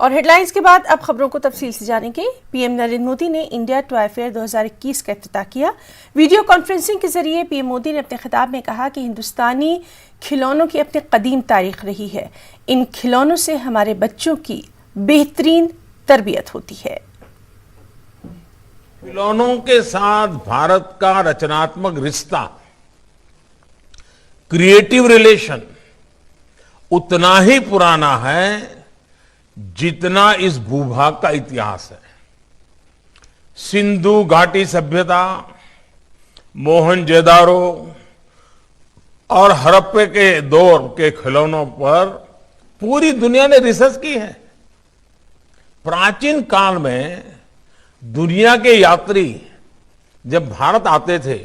और हेडलाइंस के बाद अब खबरों को तफसील से जानेंगे। पीएम नरेंद्र मोदी ने इंडिया टॉय फेयर 2021 का इफ्तिताह किया। वीडियो कॉन्फ्रेंसिंग के जरिए पीएम मोदी ने अपने खिताब में कहा कि हिंदुस्तानी खिलौनों की अपनी कदीम तारीख रही है। इन खिलौनों से हमारे बच्चों की बेहतरीन तरबियत होती है। खिलौनों के साथ भारत का रचनात्मक रिश्ता, क्रिएटिव रिलेशन उतना ही पुराना है जितना इस भूभाग का इतिहास है। सिंधु घाटी सभ्यता, मोहनजोदारो और हड़प्पा के दौर के खिलौनों पर पूरी दुनिया ने रिसर्च की है। प्राचीन काल में दुनिया के यात्री जब भारत आते थे,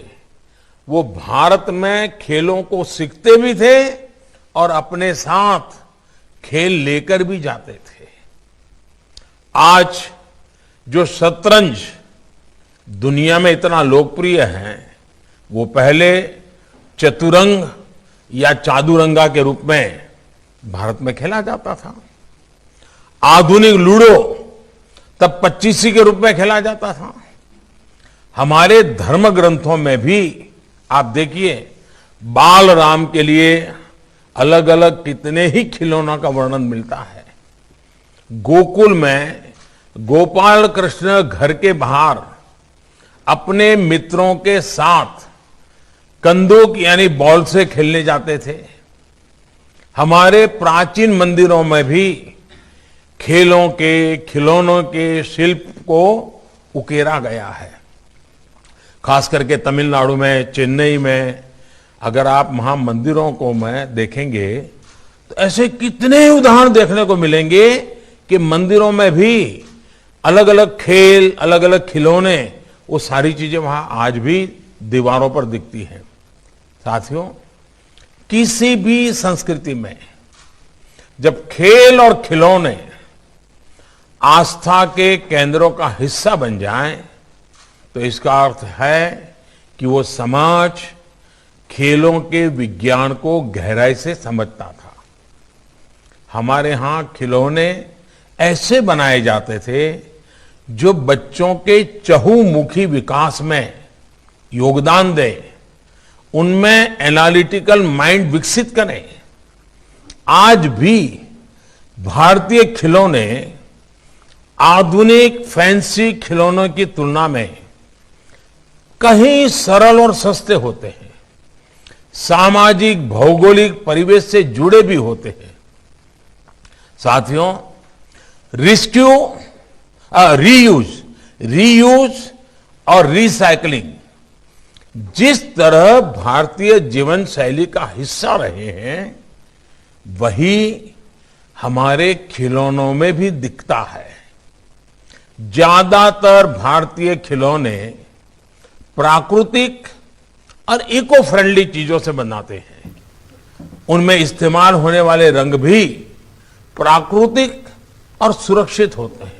वो भारत में खेलों को सीखते भी थे और अपने साथ खेल लेकर भी जाते थे। आज जो शतरंज दुनिया में इतना लोकप्रिय है, वो पहले चतुरंग या चादुरंगा के रूप में भारत में खेला जाता था। आधुनिक लूडो तब पच्चीसी के रूप में खेला जाता था। हमारे धर्म ग्रंथों में भी आप देखिए, बाल राम के लिए अलग अलग कितने ही खिलौनों का वर्णन मिलता है। गोकुल में गोपाल कृष्ण घर के बाहर अपने मित्रों के साथ कंदूक यानी बॉल से खेलने जाते थे। हमारे प्राचीन मंदिरों में भी खेलों के, खिलौनों के शिल्प को उकेरा गया है। खास करके तमिलनाडु में, चेन्नई में अगर आप वहां मंदिरों को में देखेंगे तो ऐसे कितने उदाहरण देखने को मिलेंगे कि मंदिरों में भी अलग अलग खेल, अलग अलग खिलौने, वो सारी चीजें वहां आज भी दीवारों पर दिखती हैं। साथियों, किसी भी संस्कृति में जब खेल और खिलौने आस्था के केंद्रों का हिस्सा बन जाएं, तो इसका अर्थ है कि वो समाज खेलों के विज्ञान को गहराई से समझता था। हमारे यहां खिलौने ऐसे बनाए जाते थे जो बच्चों के चहुमुखी विकास में योगदान दें, उनमें एनालिटिकल माइंड विकसित करें। आज भी भारतीय खिलौने आधुनिक फैंसी खिलौनों की तुलना में कहीं सरल और सस्ते होते हैं, सामाजिक भौगोलिक परिवेश से जुड़े भी होते हैं। साथियों, रीयूज और रिसाइकलिंग जिस तरह भारतीय जीवन शैली का हिस्सा रहे हैं, वही हमारे खिलौनों में भी दिखता है। ज्यादातर भारतीय खिलौने प्राकृतिक और इको फ्रेंडली चीजों से बनाते हैं। उनमें इस्तेमाल होने वाले रंग भी प्राकृतिक और सुरक्षित होते हैं।